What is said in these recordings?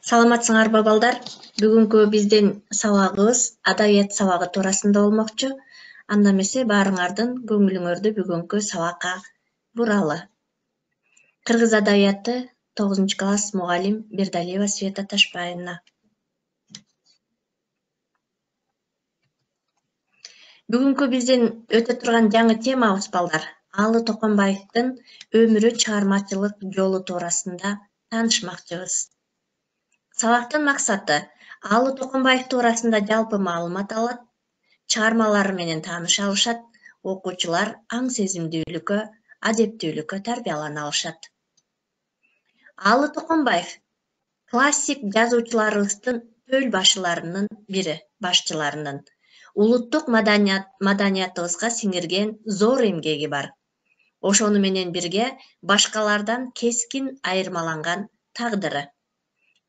Саламатсыңарбы балдар? Бүгүнкү биздин сабагыбыз адабият сабагы туурасында болмокчу. Анда эмесе баарыңардын көңүлүңөрдү бүгүнкү сабакка буралы. Кыргыз адабияты 9 класс мугалим Бердалиева Света Ташпаевна. Бүгүнкү биздин өтө турган жаңы темабыз балдар. Аалы Токонбаевдин өмүрү чыгармачылык жолу туурасында таанышмакчыбыз. Сабактын максаты Аалы Токонбаев туурасында жалпы маалымат алат, чыгармалары менен тааныша алышат, окуучулар аң сезимдүүлүккө, адептүүлүккө тарбиялана алышат. Аалы Токонбаев классик жазуучуларыбыздын төл башчыларынын улуттук маданиятыбызга сиңирген зор эмгеги бар. Ошону менен бирге башкалардан кескин айырмаланган тагдыры.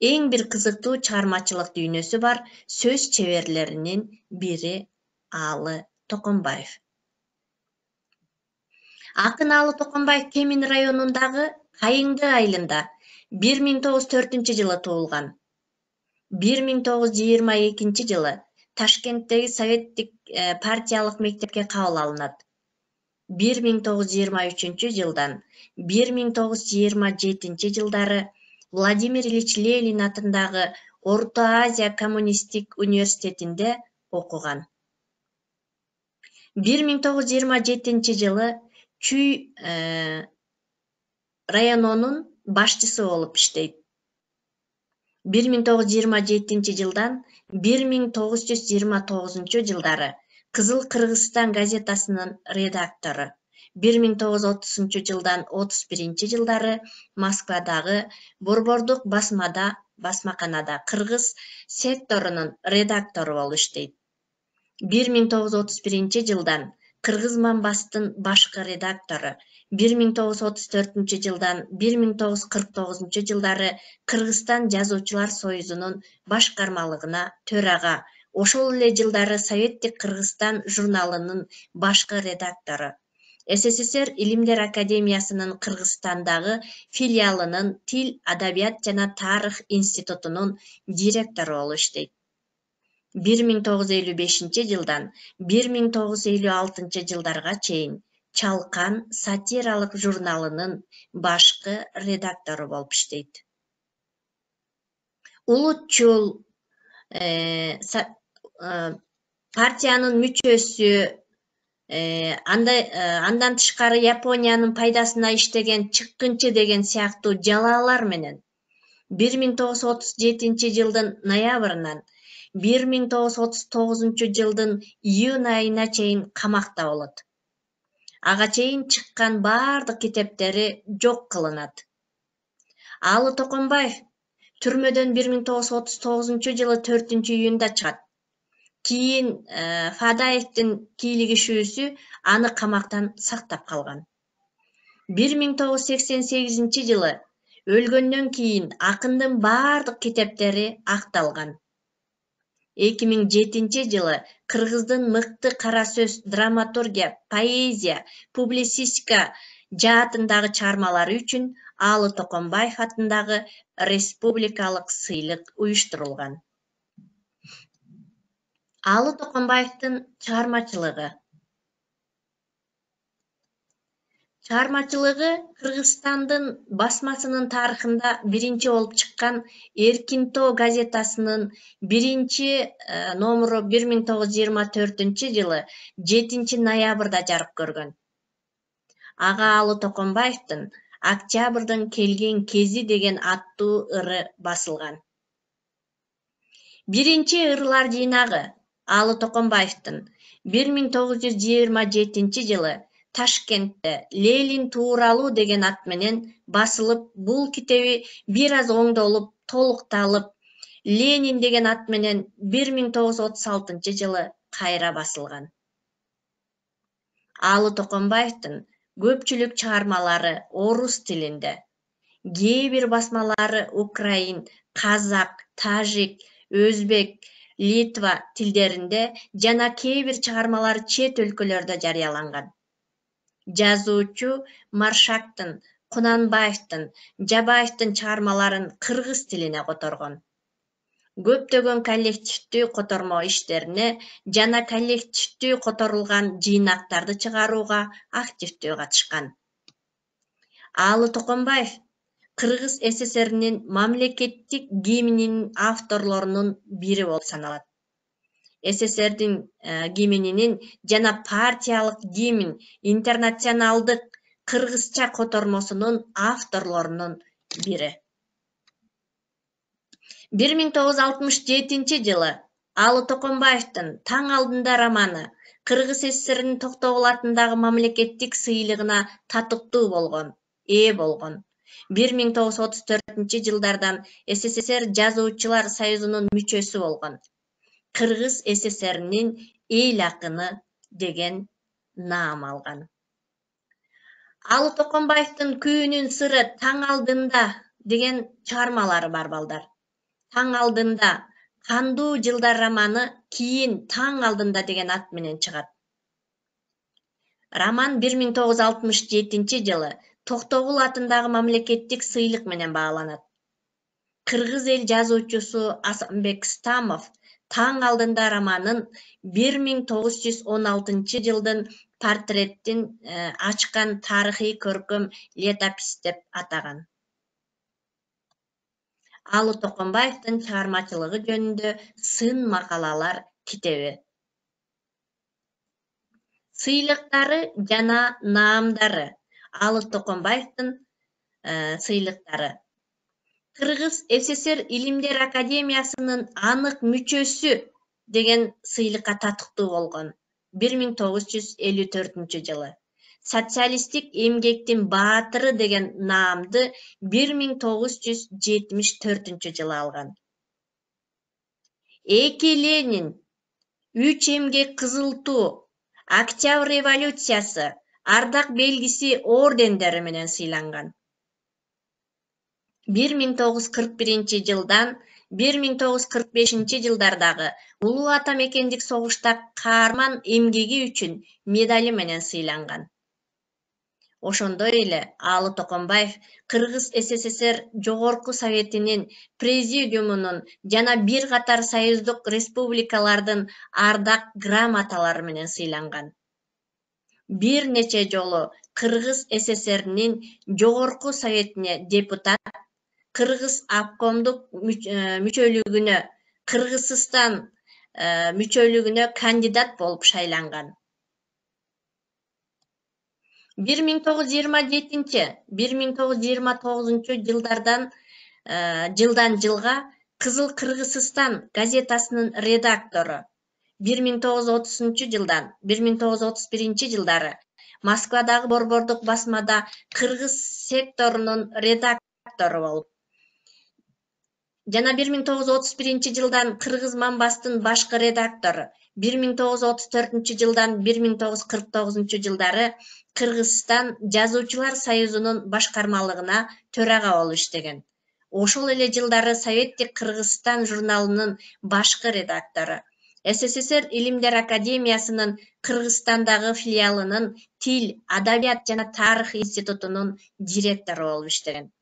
Эң бир кызыктуу чыгармачылык дүйнөсү бар сөз чеберлеринин бири Аалы Токонбаев. Акын Аалы Токонбаев Кемин районундагы Кайыңды айылында 1904 жылы туулган. 1922 жылы Ташкенттеги Советтик партиялык мектепке кабыл алынат. 1923 жылдан 1927 жылдары Владимир Ильич Ленин атындагы Орто Азия коммунисттик университетинде окуган. 1927 жылы Чүй районунун башчысы болуп иштейт. 1927 жылдан 1929 жылдары Кызыл Кыргызстан газетасынын редактору. 1930 жылдан 31 жылдары Москвадагы Борбордук басмаканада кыргыз секторунун редактору болуп иштейт. 1931 жылдан Кыргыз Манбастын башкы редактору, 1934 жылдан 1949 жылдары Кыргызстан жазуучулар союзунун башкармалыгына төрага, ошол эле жылдары Советтик Кыргызстан журналынын башкы редактору. СССР Илимдер академиясынын Кыргызстандагы филиалынын Тил, адабият жана тарых институтунун директору болуп иштейт. 1955 жылдан 1956 жылдарга чейин Чалкан сатиралык журналынын башкы редактору болуп иштейт. Улутчул партиянын мүчөсү, андан тышкары Япониянын пайдасына иштеген чыккынчы деген сыяктуу жалаалар менен 1937 жылдын ноябрынан 1939 жылдын июнь айына чейин камакта болот. Ага чейин чыккан баардык китептери жок кылынат. Аалы Токонбаев түрмөдөн 1939 жылы 4 июнда чыгат. Кийин Фадаевдин кийлигишүүсү аны камактан сактап калган. 1988 жылы өлгөндөн кийин акындын баардык китептери акталган. 2007 жылы Кыргыздын мыкты кара сөз, драматургия, поэзия, публицистика жаатындагы чыгармалары үчүн Аалы Токонбаев атындагы республикалык сыйлык уюштурулган. Аалы Токонбаевдин чыгармачылыгы. Чыгармачылыгы Кыргызстандын басмасынын тарыхында биринчи болуп чыккан Эркинтоо газетасынын биринчи номеру 1924 жылы 7 ноябрда жарык көргөн. Ага Аалы Токонбаевдин Октябрдын келген кези деген аттуу ыры басылган. Биринчи ырлар жыйнагы Аалы Токонбаевдин 1927 жылы Ташкентте Ленин тууралуу деген ат менен басылып, бул китеби бир аз оңдолуп, толукталып, Ленин деген ат менен 1936 жылы кайра басылган. Аалы Токонбаевдин көпчүлүк чыгармалары орус тилинде, кээ бир басмалары украин, казак, тажик, өзбек, литва тилдеринде жана кээ бир чыгармалары чет өлкөлөрдө жарыяланган. Жазуучу Маршактын Кунанбаевдин, Жабаевдин чыгармаларын кыргыз тилине которгон. Көптөгөн коллективдүү котормо иштерине жана коллективдүү которулган жыйнактарды чыгарууга активдүү катышкан. Аалы Токонбаев Кыргыз СССРнин мамлекеттик гимнинин авторлорунун бири болуп саналат. СССРдин гимнинин жана партиялык гимн интернационалдык кыргызча котормосунун авторлорунун бири. 1967 Аалы Токонбаевдин Таң алдында романы Кыргыз СССРнин Токтогул атындагы мамлекеттик сыйлыгына татыктуу болгон, ээ болгон. 1934 жылдардан СССР Жазуучулар союзунун мүчөсү болгон. Кыргыз СССРнин эл акыны деген наам алган. Аалы Токонбаевдин Күүнүн сыры Таң алдында деген чыгармалары бар балдар. Таң алдында, Кандуу жылдар романы кийин Таң алдында деген ат менен чыгат. Роман 1967 жылы Токтогул атындагы мамлекеттик сыйлык менен бааланат. Кыргыз эл жазуучусу Асанбек Стамов Таң алдында романын 1916 жылдын портреттин ачкан тарыхый көркөм летопись деп атаган. Аалы Токонбаевдин чыгармачылыгы жөнүндө сын макалалар китеби. Сыйлыктары жана наамдары. Аалы Токонбаевдин сыйлыктары. Кыргыз СССР Илимдер Академиясынын анык мүчөсү деген сыйлыкка татыктуу болгон. 1954 жылы. Социалистик эмгектин баатыры деген наамды 1974 жылы алган. 2 Ленин, 3 эмгек кызыл туу, Октябрь революциясы, ардак белгиси ордендери менен сыйланган. 1941 жылдан 1945 жылдардагы Улуу Ата Мекендик согушта каарман эмгеги үчүн медали менен сыйланган. Ошондой эле Аалы Токонбаев Кыргыз СССР Жогорку Советинин президиумунун жана бир катар союздук республикалардын ардак грамоталары менен сыйланган. Бир нече жолу Кыргыз СССРнин Жогорку Советине депутат, Кыргыз обкомдук мүчөлүгүнө, Кыргызстан мүчөлүгүнө кандидат болуп шайланган. 1927-1929 жылдан жылга Кызыл Кыргызстан газетасынын редактору, 1930 жылдан 1931 жылдары Москвадагы борбордук басмада Кыргыз секторунун редактору болуп, жана 1931 жылдан Кыргыз Мамбастын башкы редактору, 1934 жылдан 1949 жылдары Кыргызстан Жазуучулар союзунун башкармалыгына төрага болуп иштеген. Ошол эле жылдары Советтик Кыргызстан журналынын башкы редактору, СССР Илимдер Академиясынын Кыргызстандагы филиалынын Тил, Адабият жана Тарых институтунун директору болуп иштеген.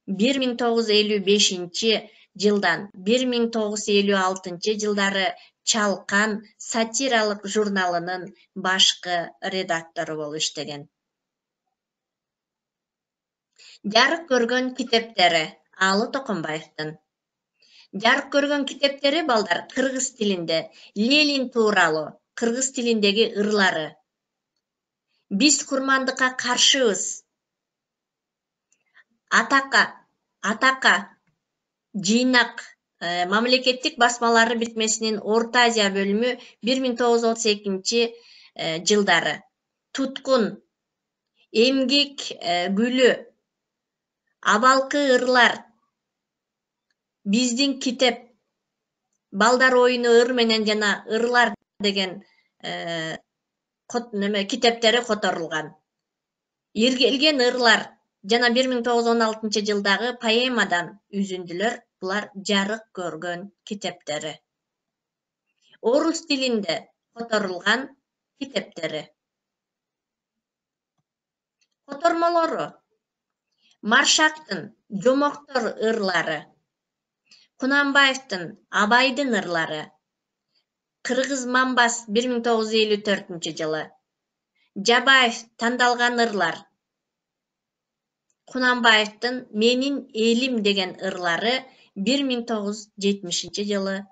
1955 жылдан 1956 жылдары Чалкан сатиралык журналынын башкы редактору болуп иштеген. Жарык көргөн китептери Аалы Токонбаевдин. Жарык көргөн китептери балдар кыргыз тилинде Ленин тууралуу, кыргыз тилиндеги ырлары. Биз курмандыкка каршыбыз. Атака жыйнак мамлекеттик басмалары бирикмесинин Орто Азия бөлүмү 1932 жылдары. Туткун, эмгек гүлү, абалкы ырлар, биздин китеп, балдар оюну ыр менен жана ырлар деген китептери которулган. Иргелген ырлар жана 1916 жылдагы поэмадан үзүндүлөр булар жарык көргөн китептери. Орус тилинде которулган китептери. Котормолору Маршактын Жомоктор ырлары, Кунанбаевдин Абайдын ырлары, Кыргыз Мамбас 1954-жылы, Жабаев Тандалган ырлар, Кунанбаевдин Менин элим деген ырлары 1970-жылы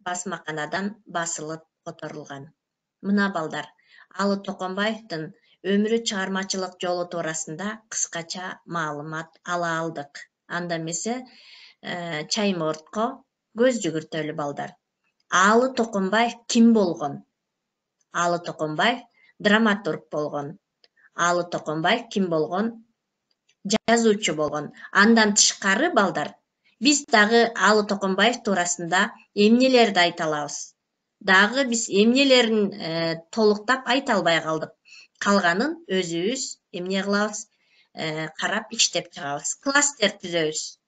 басмаканадан басылып которулган. Мына балдар, Алы Токонбаевдин өмүрү чыгармачылык жолу туурасында кыскача маалымат ала алдык. Анда эмесе чаймортко көз жүгүртөлү балдар. Алы Токонбаев ким болгон? Алы Токонбаев драматург болгон. Алы Токонбаев ким болгон? Жазуучу болгон. Андан тышкары балдар, биз дагы Алы Токонбаев туурасында эмнелерди айта алабыз? Дагы биз эмнелерин толуктап айта албай калдык. Калганын өзүбүз эмне кылабыз? Карап иштеп чыгабыз. Кластер түзөбүз.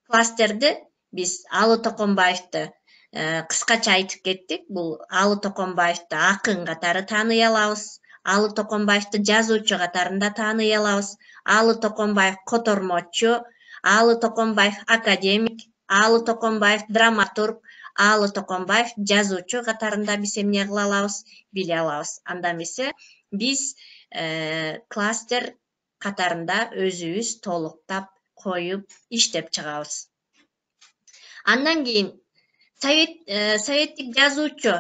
Кластерди биз Алы Токонбаевди кыскача айтып кеттик. Бул Алы Токонбаевди акын катары тааный алабыз. Алы Токонбаевди жазуучу катарында тааный алабыз. Алы Токонбаев котормочу, Алы Токонбаев академик, Алы Токонбаев драматург, Алы Токонбаев жазуучу катарында биз эмне кыла алабыз? Биле алабыз. Анда эмесе биз кластер катарында өзүбүз толуктап коюп иштеп чыгабыз. Андан кийин советтик жазуучу,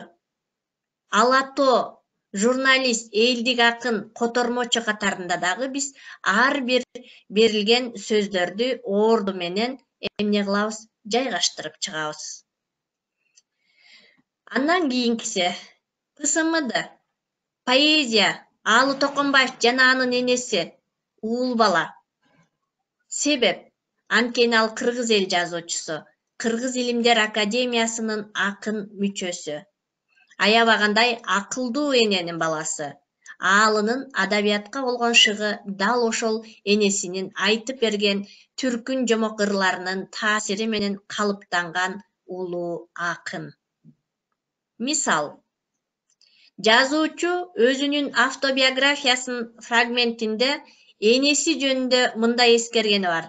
алато журналист, элдик акын, котормочу катарында дагы биз ар бир берилген сөздөрдү орду менен эмне кылабыз? Жайгаштырып чыгабыз. Андан кийинкиси КСМД, поэзия, Алы Токонбаев жана анын энеси уул бала. Себеп, анткени ал кыргыз эл жазуучусу, Кыргыз Илимдер Академиясынын акын мүчөсү. Аябагандай акылдуу эненин баласы. Алынын адабиятка болгон шыгы дал ошол энесинин айтып берген түркүн жомок ырларынын таасири менен калыптанган улуу акын. Мисал, жазуучу өзүнүн автобиографиясынын фрагментинде энеси жөнүндө мындай эскергени бар.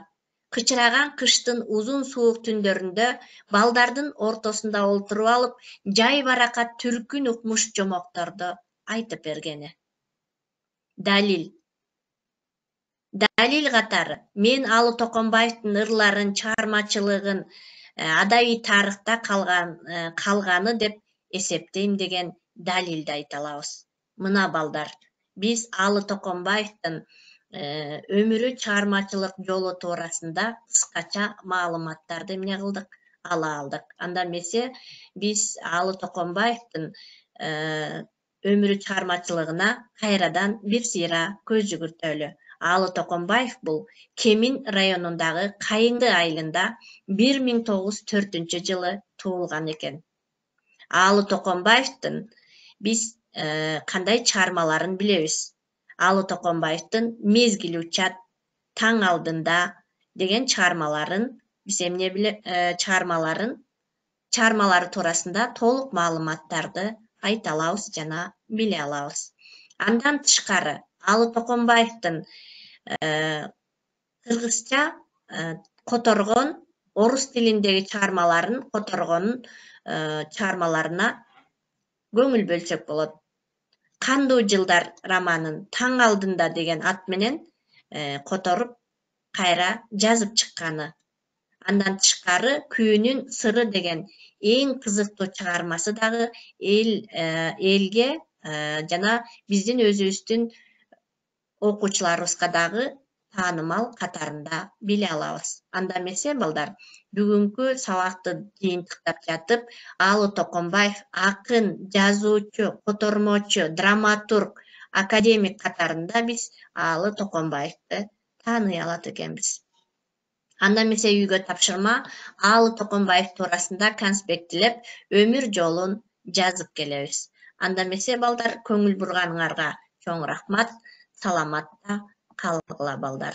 Кычыраган кыштын узун суук түндөрүндө балдардын ортосунда олтуруп алып, жай баракат түркүн укмуш жомокторду айтып бергени. Далил катары мен Алы Токонбаевдин ырларын, чыгармачылыгын адабий тарыхта калганы деп эсептейм деген далилди айта алабыз. Мына балдар, биз Алы Токонбаевдин өмүрү чыгармачылык жолу туурасында кыскача маалыматтарды эмне кылдык? Ала алдык. Анда эмесе биз Алы Токонбаевдин өмүрү чыгармачылыгына кайрадан бир сыйра көз жүгүртөлү. Алы Токонбаев бул Кемин районундагы Кайыңды айылында 1904-жылы туулган экен. Алы Токонбаевдин биз кандай чыгармаларын билебиз? Алы Токонбаевдин Мезгил учат, Таң алдында деген чыгармаларын биз эмне чыгармалары туурасында толук маалыматтарды айта алабыз жана биле алабыз. Андан тышкары Алы Токонбаевдин кыргызча которгон, орус тилиндеги чыгармаларын которгонун чыгармаларына көңүл бөлсөк болот. Кандуу жылдар романын Таң алдында деген ат менен которуп кайра жазып чыкканы. Андан тышкары Күүнүн сыры деген эң кызыктуу чыгармасы дагы элге жана биздин өзүбүздүн окуучуларыбызга дагы таанымал катарында биле алабыз. Анда эмесе балдар, бүгүнкү сабакты жыйынтыктап жатып, Алы Токонбаев акын, жазуучу, котормочу, драматург, академик катарында биз Алы Токонбаевди тааный алат экенбиз. Анда эмесе үйгө тапшырма Алы Токонбаев туурасында конспектилеп, өмүр жолун жазып келебиз. Анда эмесе балдар, көңүл бурганыңарга чоң рахмат, саламатта калгыла балдар.